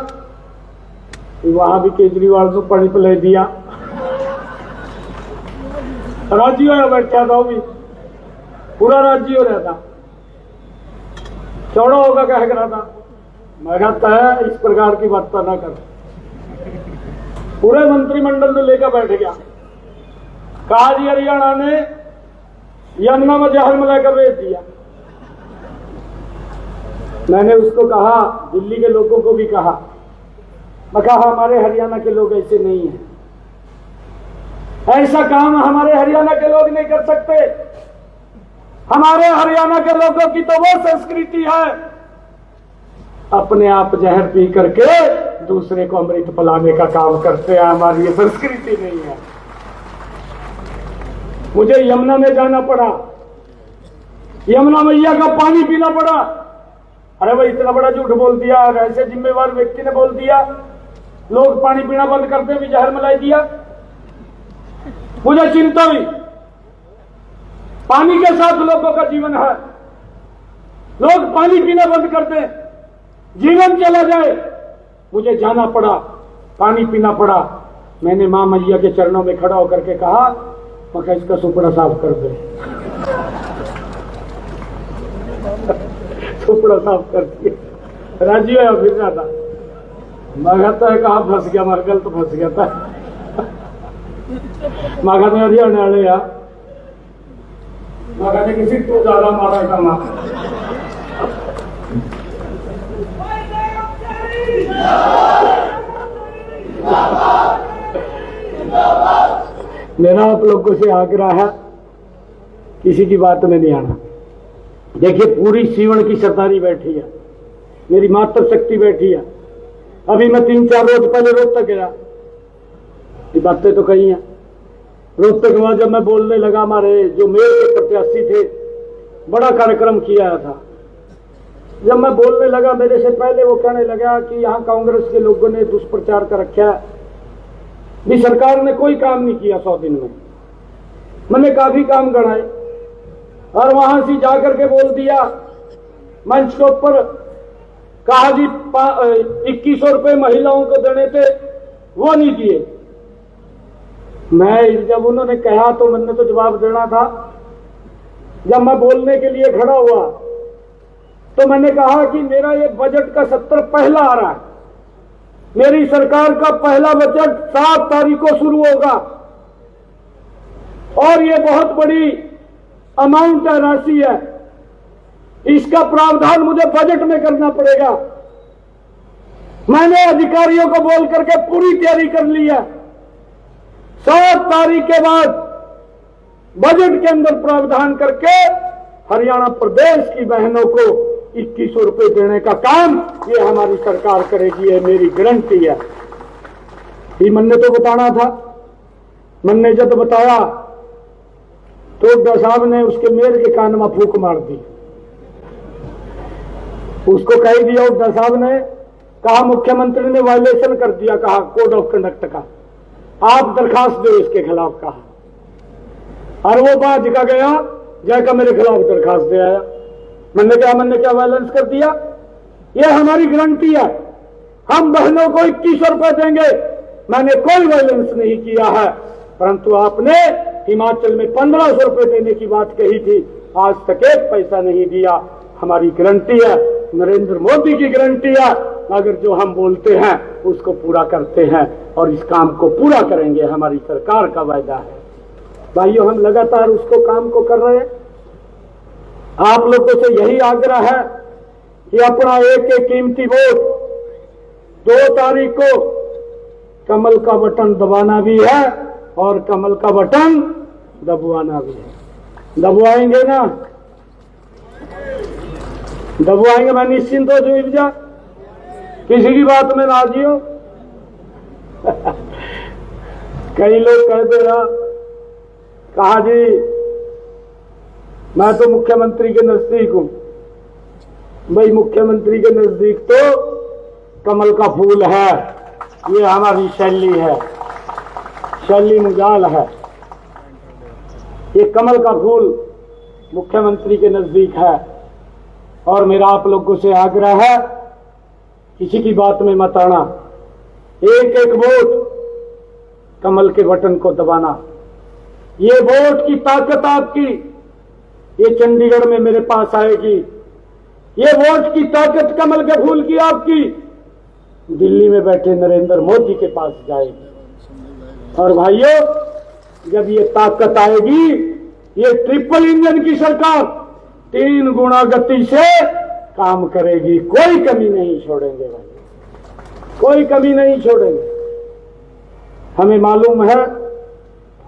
वहां भी केजरीवाल को पड़ी ले दिया। राज्य हो बैठा था, भी पूरा राज्य हो रहा था, चौड़ा होगा कह रहा था। मैं कहता है इस प्रकार की बात ना कर। पूरे मंत्रिमंडल में लेकर बैठ गया, कहा जी हरियाणा ने यमुना में जहर मिलाकर भेज दिया। मैंने उसको कहा, दिल्ली के लोगों को भी कहा, मैं कहा हमारे हरियाणा के लोग ऐसे नहीं हैं, ऐसा काम हमारे हरियाणा के लोग नहीं कर सकते। हमारे हरियाणा के लोगों की तो वो संस्कृति है, अपने आप जहर पी करके दूसरे को अमृत पिलाने का काम करते हैं। हमारी ये संस्कृति नहीं है। मुझे यमुना में जाना पड़ा, यमुना मैया का पानी पीना पड़ा। अरे भाई इतना बड़ा झूठ बोल दिया, ऐसे जिम्मेवार व्यक्ति ने बोल दिया, लोग पानी पीना बंद करते भी जहर मिला दिया। मुझे चिंता हुई, पानी के साथ लोगों का जीवन है, लोग पानी पीना बंद कर दें, जीवन चला जाए। मुझे जाना पड़ा, पानी पीना पड़ा। मैंने मां मैया के चरणों में खड़ा होकर के कहा, मैं इसका सुपड़ा साफ कर दे। सुपड़ा साफ कर दिया, राजी है फिर जाता। मैं कहता है कहा फंस गया, मर गल तो फंस गया था। मैं कहता हरियाणा वाले यार, मैं कहते किसी तो ज्यादा मारा कमा। मेरा आप लोगों से आग्रह है, किसी की बात में नहीं आना। देखिए पूरी सीवन की सरदारी बैठी है, मेरी मातृ शक्ति बैठी है। अभी मैं 3-4 रोज पहले रोहतक गया, ये बातें तो कही हैं। रोहतक के बाद जब मैं बोलने लगा, हमारे जो मेयर के प्रत्याशी थे, बड़ा कार्यक्रम किया था। जब मैं बोलने लगा, मेरे से पहले वो कहने लगा कि यहाँ कांग्रेस के लोगों ने दुष्प्रचार कर रखा है, भी सरकार ने कोई काम नहीं किया 100 दिन में। मैंने काफी काम गणाए और वहां से जाकर के बोल दिया मंच के ऊपर, कहा जी 2100 रुपए महिलाओं को देने थे, वो नहीं दिए। मैं जब उन्होंने कहा तो मैंने तो जवाब देना था। जब मैं बोलने के लिए खड़ा हुआ तो मैंने कहा कि मेरा ये बजट का सत्र पहला आ रहा है, मेरी सरकार का पहला बजट 7 तारीख को शुरू होगा और ये बहुत बड़ी अमाउंट है, राशि है, इसका प्रावधान मुझे बजट में करना पड़ेगा। मैंने अधिकारियों को बोल करके पूरी तैयारी कर ली है। 7 तारीख के बाद बजट के अंदर प्रावधान करके हरियाणा प्रदेश की बहनों को 2100 रुपए देने का काम ये हमारी सरकार करेगी, ये मेरी गारंटी है। ये मैंने तो बताना था। मैंने जब बताया तो साहब ने उसके मेयर के कान में फूंक मार दी। उसको कह दिया, उद्धव साहब ने कहा मुख्यमंत्री ने वायलेशन कर दिया, कहा कोड ऑफ कंडक्ट का, आप दरखास्त दो इसके खिलाफ, कहा। और वो बात का गया, जाकर मेरे खिलाफ दरखास्त दे आया। मैंने क्या वायलेंस कर दिया? ये हमारी गारंटी है, हम बहनों को 2100 रुपए देंगे। मैंने कोई वायलेंस नहीं किया है, परंतु आपने हिमाचल में 1500 रुपए देने की बात कही थी, आज तक एक पैसा नहीं दिया। हमारी गारंटी है, नरेंद्र मोदी की गारंटी है, अगर जो हम बोलते हैं उसको पूरा करते हैं और इस काम को पूरा करेंगे, हमारी सरकार का वायदा है। भाइयों, हम लगातार उसको काम को कर रहे हैं। आप लोगों से यही आग्रह है कि अपना एक कीमती वोट 2 तारीख को कमल का बटन दबाना भी है और कमल का बटन दबवाना भी है। दबवाएंगे ना? दबवाएंगे। मैं निश्चिंत हो जाओ, किसी की बात में राजी हो। कई लोग कहते रहा, कहा जी मैं तो मुख्यमंत्री के नजदीक हूं। भाई मुख्यमंत्री के नजदीक तो कमल का फूल है, ये हमारी शैली है, शैली मुजाल है। ये कमल का फूल मुख्यमंत्री के नजदीक है और मेरा आप लोगों से आग्रह है, किसी की बात में मत आना। एक एक वोट कमल के बटन को दबाना। ये वोट की ताकत आपकी, ये चंडीगढ़ में मेरे पास आएगी। ये वोट की ताकत कमल के फूल की आपकी दिल्ली में बैठे नरेंद्र मोदी के पास जाएगी। और भाइयों, जब ये ताकत आएगी, ये ट्रिपल इंजन की सरकार 3 गुना गति से काम करेगी। कोई कमी नहीं छोड़ेंगे भाई, कोई कमी नहीं छोड़ेंगे। हमें मालूम है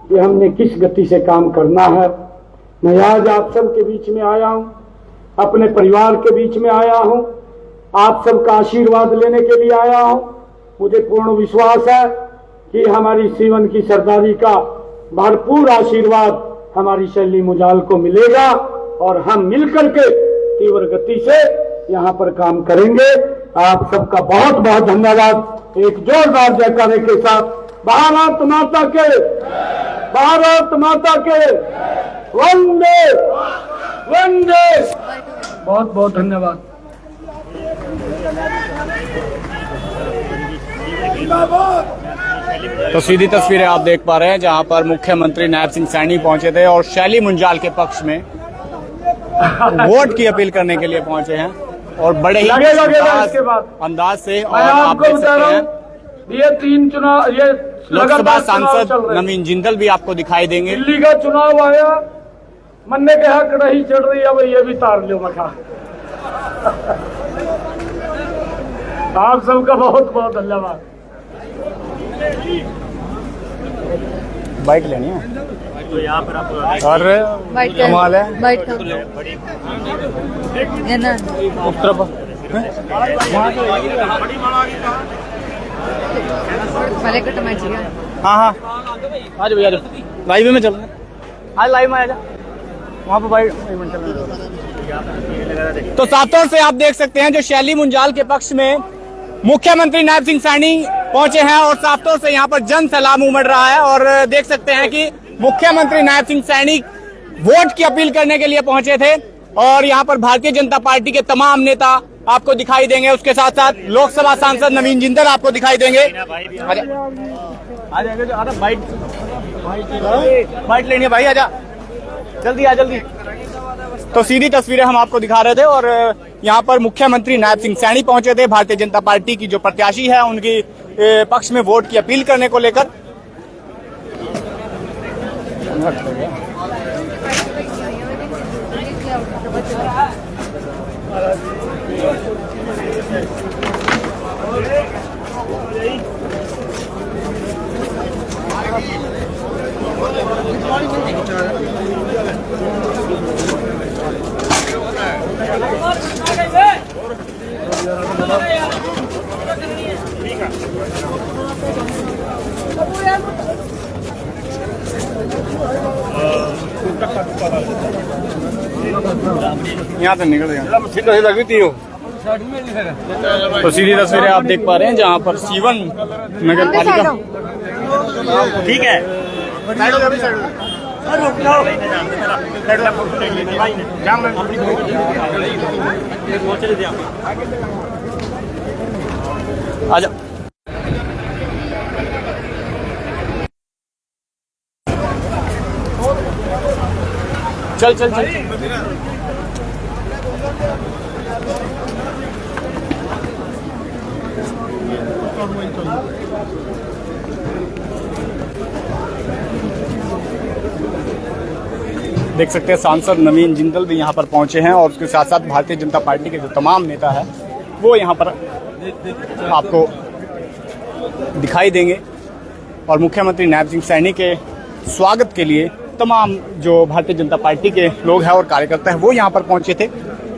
कि हमने किस गति से काम करना है। मैं आज आप सबके बीच में आया हूं, अपने परिवार के बीच में आया हूं, आप सबका आशीर्वाद लेने के लिए आया हूं। मुझे पूर्ण विश्वास है कि हमारी सीवन की सरदारी का भरपूर आशीर्वाद हमारी शैली मुजाल को मिलेगा और हम मिलकर के तीव्र गति से यहां पर काम करेंगे। आप सबका बहुत बहुत धन्यवाद। एक जोरदार जयकारे के साथ भारत माता के, भारत माता के वंदे वंदे। बहुत बहुत धन्यवाद। तो सीधी तस्वीरें आप देख पा रहे हैं जहां पर मुख्यमंत्री नायब सिंह सैनी पहुंचे थे और शैली मुंजाल के पक्ष में वोट की अपील करने के लिए पहुंचे हैं और बड़े ही अंदाज से। और आप देख सकते हैं ये 3 चुनाव, ये लोकसभा सांसद नवीन जिंदल भी आपको दिखाई देंगे। दिल्ली का चुनाव आया, मन ने कहा कड़ाही चढ़ रही है, ये भी तार लो मखा। आप सबका बहुत बहुत धन्यवाद। बाइक लेनी है तो यहाँ पर आप और कमाल है। उस तरफ हाँ हाँ आज भैया लाइव में चल रहे हैं, आज लाइव में आ जा वहाँ पर बाइक तो साफ तौर से आप देख सकते हैं जो शैली मुंजाल के पक्ष में मुख्यमंत्री नायब सिंह सैनी पहुंचे हैं और साफ तौर से यहाँ पर जन सैलाब उमड़ रहा है। और देख सकते हैं कि मुख्यमंत्री नायब सिंह सैनी वोट की अपील करने के लिए पहुंचे थे और यहाँ पर भारतीय जनता पार्टी के तमाम नेता आपको दिखाई देंगे। उसके साथ साथ लोकसभा सांसद नवीन जिंदल आपको दिखाई देंगे। बाइट लेनी है भाई, आजा जल्दी आ जल्दी। तो सीधी तस्वीरें हम आपको दिखा रहे थे और यहाँ पर मुख्यमंत्री नायब सिंह सैनी पहुंचे थे भारतीय जनता पार्टी की जो प्रत्याशी है उनकी पक्ष में वोट की अपील करने को लेकर। यहाँ से निकल गया। तो सीधी तस्वीरें आप देख पा रहे हैं जहाँ पर सीवन नगर पालिका ठीक है। आजा चल चल चल देख सकते हैं सांसद नवीन जिंदल भी यहाँ पर पहुंचे हैं और उसके साथ साथ भारतीय जनता पार्टी के जो तमाम नेता है वो यहाँ पर आपको दिखाई देंगे। और मुख्यमंत्री नायब सिंह सैनी के स्वागत के लिए तमाम जो भारतीय जनता पार्टी के लोग हैं और कार्यकर्ता हैं वो यहाँ पर पहुंचे थे।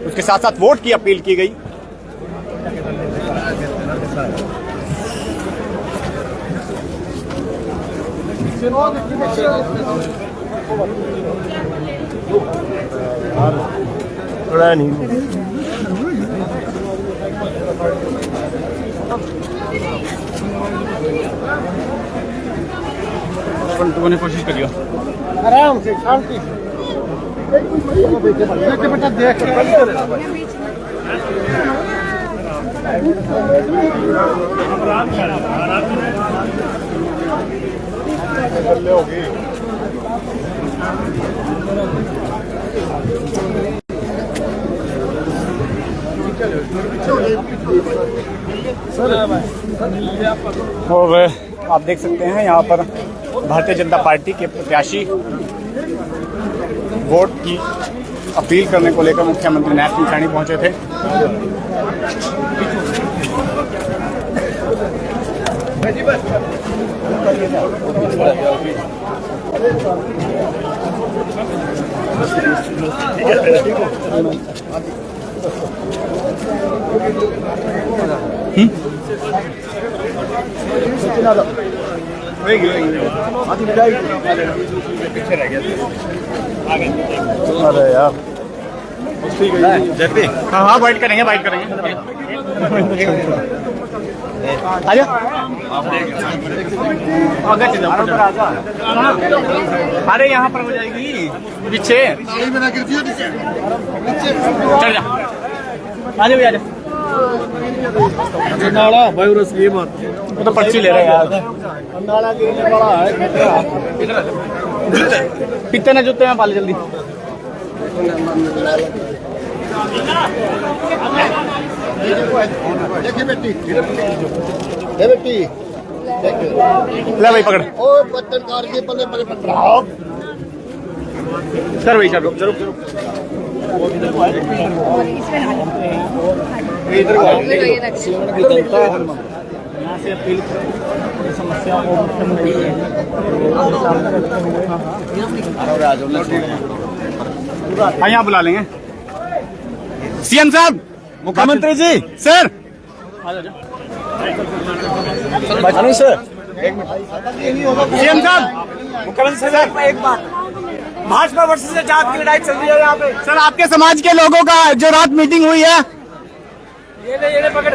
उसके साथ साथ वोट की अपील की गई। तुमने कोशिश करियो आराम से शांति और आप देख सकते हैं यहाँ पर भारतीय जनता पार्टी के प्रत्याशी वोट की अपील करने को लेकर मुख्यमंत्री नायब सिंह सैनी पहुंचे थे। अरे यार हाँ वाइट करेंगे आजा अरे यहाँ पर हो जाएगी पीछे चल जा आजा भैया वो तो पर्ची ले रहे हैं यार कितने ना जूते में पाले जल्दी बेटी ले भाई पकड़ ओ पत्रकार के बल्ले बल्ले पकड़ाओ सर भाई चलो जरूर यहाँ से अपील समस्या हाँ यहाँ बुला लेंगे सीएम साहब मुख्यमंत्री जी सर सीएम साहब मुख्यमंत्री सर एक बात भाजपा वर्सेस जात की लड़ाई चल रही है यहाँ पे सर आपके समाज के लोगों का जो रात मीटिंग हुई है ये पकड़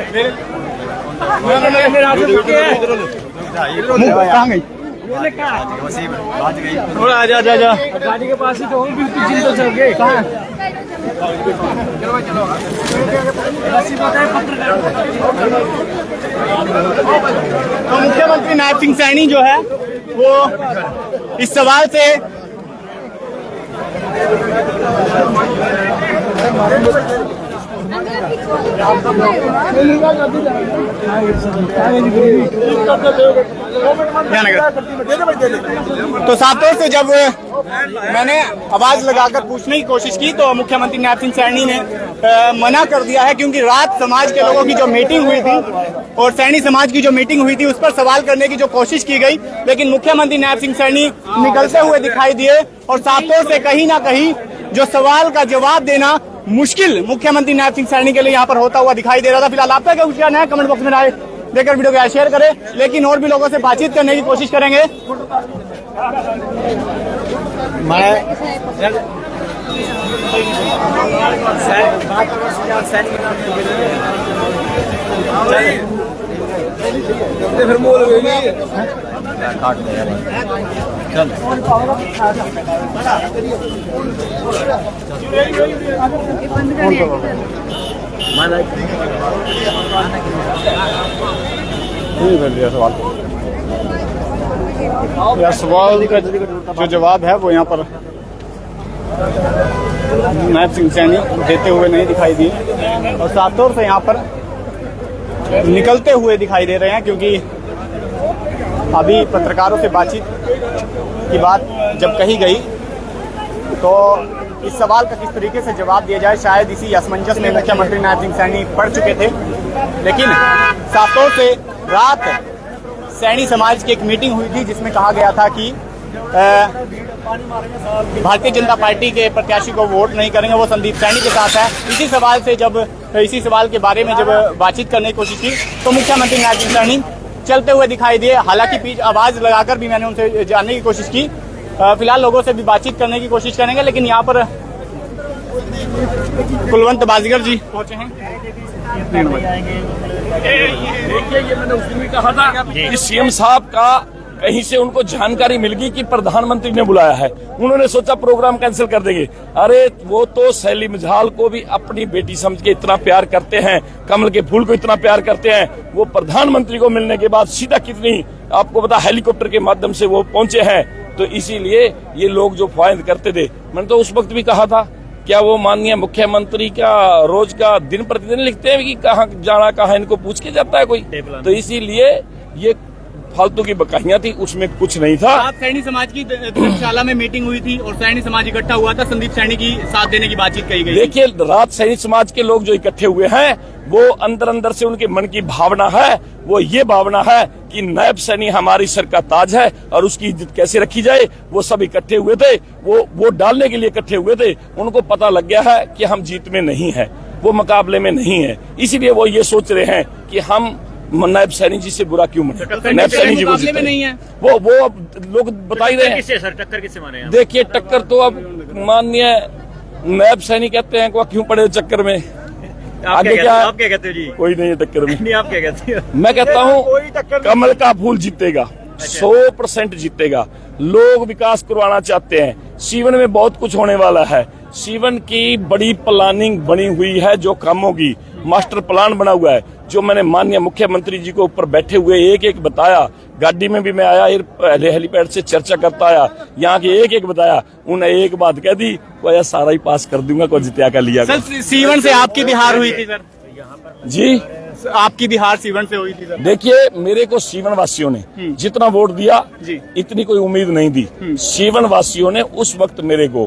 कहाँ गई थोड़ा आजा गाड़ी के पास ही तो बिल्कुल चिंता चल गए कहाँ तो मुख्यमंत्री नायब सिंह सैनी जो है वो इस सवाल से तो साफ तौर से जब मैंने आवाज लगाकर पूछने की कोशिश की तो मुख्यमंत्री नायब सिंह सैनी ने मना कर दिया है, क्योंकि रात समाज के लोगों की जो मीटिंग हुई थी और सैनी समाज की जो मीटिंग हुई थी उस पर सवाल करने की जो कोशिश की गई, लेकिन मुख्यमंत्री नायब सिंह सैनी निकलते हुए दिखाई दिए और साफ तौर से कहीं ना कहीं जो सवाल का जवाब देना मुश्किल मुख्यमंत्री नायब सिंह सैनी के लिए यहाँ पर होता हुआ दिखाई दे रहा था। फिलहाल आपका क्या कुछ कहना है कमेंट बॉक्स में राय देकर वीडियो को शेयर करें, लेकिन और भी लोगों से बातचीत करने की कोशिश करेंगे। सवाल का जो जवाब है वो यहाँ पर नायब सिंह सैनी देते हुए नहीं दिखाई दिए और साफ तौर से यहाँ पर निकलते हुए दिखाई दे रहे हैं, क्योंकि अभी पत्रकारों से बातचीत की बात जब कही गई तो इस सवाल का किस तरीके से जवाब दिया जाए शायद इसी असमंजस में मुख्यमंत्री नायब सिंह सैनी पड़ चुके थे। लेकिन साफ तौर से रात सैनी समाज की एक मीटिंग हुई थी जिसमें कहा गया था कि भारतीय जनता पार्टी के प्रत्याशी को वोट नहीं करेंगे, वो संदीप सैनी के साथ है। इसी सवाल के बारे में जब बातचीत करने की कोशिश की तो मुख्यमंत्री नायब सिंह सैनी चलते हुए दिखाई दिए। हालांकि पीछे आवाज लगाकर भी मैंने उनसे जानने की कोशिश की। फिलहाल लोगों से भी बातचीत करने की कोशिश करेंगे, लेकिन यहाँ पर कुलवंत बाजीगर जी पहुंचे हैं। देखिए, ये मैंने उस दिन भी कहा था कि सीएम साहब का कहीं से उनको जानकारी मिल गई कि प्रधानमंत्री ने बुलाया है, उन्होंने सोचा प्रोग्राम कैंसिल कर देंगे। अरे वो तो शैली मझाल को भी अपनी बेटी समझ के इतना प्यार करते हैं, कमल के फूल को इतना प्यार करते हैं, वो प्रधानमंत्री को मिलने के बाद सीधा कितनी आपको पता हेलीकॉप्टर के माध्यम से वो पहुंचे हैं। तो इसीलिए ये लोग जो फायद करते थे, मैंने तो उस वक्त भी कहा था, क्या वो माननीय मुख्यमंत्री का रोज का दिन प्रतिदिन लिखते हैं कि कहाँ जाना कहाँ इनको पूछ के जाता है कोई? तो इसीलिए ये फालतू की बकाइयां थी, उसमें कुछ नहीं था। आज सैनी समाज की धर्मशाला में मीटिंग हुई थी और सैनी समाज इकट्ठा हुआ था, संदीप सैनी की साथ देने की बातचीत कही गई। देखिए, रात सैनी समाज के लोग जो इकट्ठे हुए हैं, वो अंदर से उनके मन की भावना है, वो ये भावना है कि नायब सैनी हमारी सर का ताज है और उसकी इज्जत कैसे रखी जाए। वो सब इकट्ठे हुए थे, वो वोट डालने के लिए इकट्ठे हुए थे। उनको पता लग गया है कि हम जीत में नहीं है, वो मुकाबले में नहीं है, इसीलिए वो ये सोच रहे हैं कि हम नायब सैनी जी से बुरा क्यों मने। नायब सैनी जी मुकाबले में नहीं है, वो अब लोग बता ही रहे हैं। किससे सर टक्कर किससे माने? देखिए, टक्कर तो अब माननीय नायब सैनी कहते हैं क्यों पड़े चक्कर में, आगे क्या? आप क्या कहते हो जी? कोई नहीं है टक्कर में। नहीं, आप क्या कहते हो? मैं कहता हूँ कमल का फूल जीतेगा, 100% जीतेगा। लोग विकास करवाना चाहते हैं, सीवन में बहुत कुछ होने वाला है। सीवन की बड़ी प्लानिंग बनी हुई है, जो कामों की मास्टर प्लान बना हुआ है, जो मैंने माननीय मुख्यमंत्री जी को ऊपर बैठे हुए एक एक बताया। गाड़ी में भी मैं आया, हेलीपैड से चर्चा करता आया, यहाँ के एक एक बताया। उन्हें एक बात कह दी, कोई सारा ही पास कर दूंगा, कोई जितिया का लिया। सर, सीवन से आपकी बिहार हुई थी सर? जी, आपकी बिहार सीवन से हुई थी सर? देखिए, मेरे को सीवन वासियों ने जितना वोट दिया इतनी कोई उम्मीद नहीं दी। सीवन वासियों ने उस वक्त मेरे को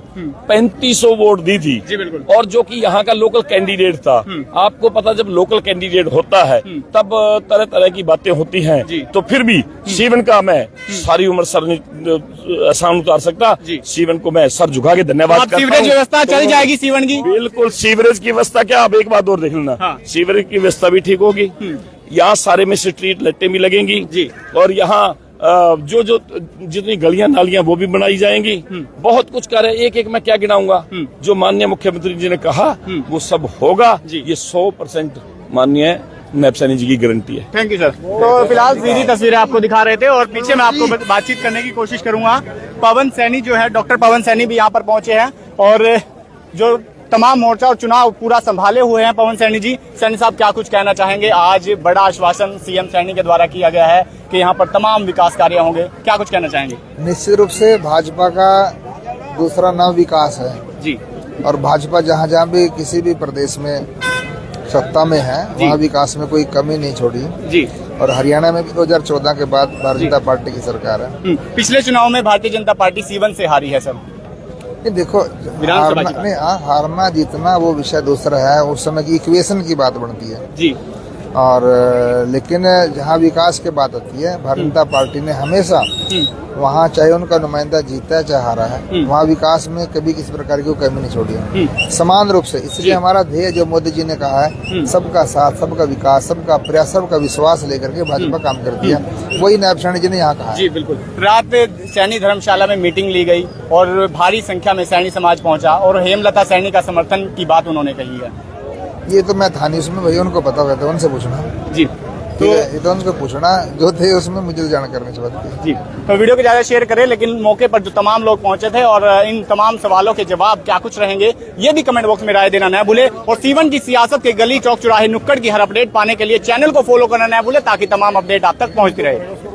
3500 वोट दी थी। जी बिल्कुल। और जो कि यहाँ का लोकल कैंडिडेट था, आपको पता जब लोकल कैंडिडेट होता है तब तरह तरह की बातें होती हैं। तो फिर भी सीवन का मैं सारी उम्र सर एहसान उतार सकता। सीवन को मैं सर झुका के धन्यवाद करता हूं। सीवरेज व्यवस्था चल जाएगी सीवन की? बिल्कुल। सीवरेज की व्यवस्था क्या, आप एक बात और देख लेना, सीवरेज की व्यवस्था भी ठीक होगी। यहाँ सारे में स्ट्रीट लाइटें भी लगेंगी जी, और यहाँ जो जितनी गलियां नालियां वो भी बनाई जाएंगी। बहुत कुछ कर रहे हैं, एक एक मैं क्या गिनाऊंगा। जो माननीय मुख्यमंत्री जी ने कहा वो सब होगा। ये 100% माननीय नायब सैनी जी की गारंटी है। Thank you sir. तो फिलहाल सीधी तस्वीरें आपको दिखा रहे थे और पीछे मैं आपको बातचीत करने की कोशिश करूंगा। पवन सैनी जो है, डॉक्टर पवन सैनी भी यहाँ पर पहुंचे हैं और जो तमाम मोर्चा और चुनाव पूरा संभाले हुए हैं पवन सैनी जी। सैनी साहब, क्या कुछ कहना चाहेंगे? आज बड़ा आश्वासन सीएम सैनी के द्वारा किया गया है कि यहाँ पर तमाम विकास कार्य होंगे, क्या कुछ कहना चाहेंगे? निश्चित रूप से भाजपा का दूसरा नाम विकास है जी, और भाजपा जहाँ जहाँ भी किसी भी प्रदेश में सत्ता में है वहाँ विकास में कोई कमी नहीं छोड़ी जी। और हरियाणा में भी 2014 के बाद भारतीय जनता पार्टी की सरकार है। पिछले चुनाव में भारतीय जनता पार्टी सीवन से हारी है सर। देखो, हारना जीतना वो विषय दूसरा है, उस समय की इक्वेशन की बात बनती है जी। और लेकिन जहाँ विकास की बात आती है, भारतीय जनता पार्टी ने हमेशा वहाँ चाहे उनका नुमाइंदा जीता है चाहे हारा है, वहाँ विकास में कभी किसी प्रकार की कमी नहीं छोड़ी है, समान रूप से। इसलिए हमारा ध्येय जो मोदी जी ने कहा है, सबका साथ, सबका विकास, सबका प्रयास, सबका विश्वास लेकर के भाजपा काम करती है, वही नायब सैनी जी ने यहाँ कहा जी। बिल्कुल। रात सैनी धर्मशाला में मीटिंग ली गई और भारी संख्या में सैनी समाज पहुंचा और हेमलता सैनी का समर्थन की बात उन्होंने कही है। ये तो मैं था नहीं उसमें, भैया उनको पता होता है, उनसे पूछना जी। तो ये तो उनको पूछना जो थे उसमें, मुझे जानकारी नहीं चाहिए जी। तो वीडियो को ज्यादा शेयर करें, लेकिन मौके पर जो तमाम लोग पहुंचे थे और इन तमाम सवालों के जवाब क्या कुछ रहेंगे, ये भी कमेंट बॉक्स में राय देना न भूले। और सीवन की सियासत के गली चौक चौराहे नुक्कड़ की हर अपडेट पाने के लिए चैनल को फॉलो करना न भूले, ताकि तमाम अपडेट आप तक पहुंचती रहे।